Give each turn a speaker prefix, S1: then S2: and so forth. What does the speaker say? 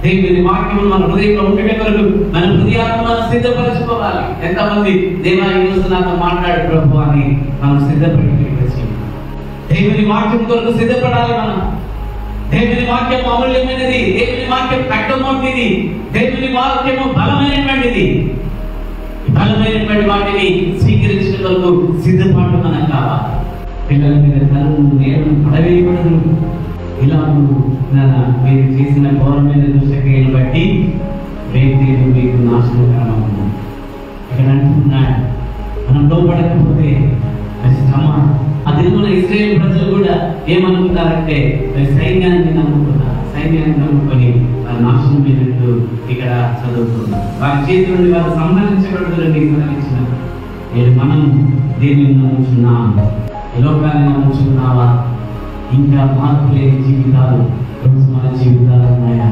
S1: దేవుని వాక్యం మన హృదయంలో ఉండేట వరకు మన హృదయాలను మనం సిద్ధపరచుకోవాలి. ఎంతమంది దేవా ఈ రోజు నాతో మాట్లాడు ప్రభు అని మనం సిద్ధపడి దేవుని వాక్యం కొరకు సిద్ధపడాలి. మనం దేవుని వాక్యం అమూల్యమైనది, దేవుని వాక్యం కట్టమొట్టిది, దేవుని వాక్యము బలమైనటువంటిది. బలమైనటువంటి వాటిని స్వీకరించిన వరకు సిద్ధపాటు మనకు కావాలి. పిల్లల మీద తలను నేను పడవేయకూడదు. ఇలా మీరు చేసిన ఘోరమైన దుష్టక్రియలు బట్టి వ్యక్తులు మీకు నాశనకరమవుతుంది. ఇక్కడ అంటున్నాడు, మనం లోపడకపోతే శ్రమ. అది మన ఇశ్రాయేలు ప్రజలు కూడా ఏమనుకుంటారంటే సైన్యాన్ని నమ్ముకొని వారి నాశనం అయినట్టు ఇక్కడ చదువుతున్నారు. వారి చేతి నుండి వారు సంహరించబడుతుందని సెలవిచ్చిన నేను మనం దేనిని నమ్ముచున్నాం? లోకాన్ని నమ్ముచున్నావా? ఇంకా మార్పు లేని జీవితాలు, రోజు మన జీవితాలు ఉన్నాయా?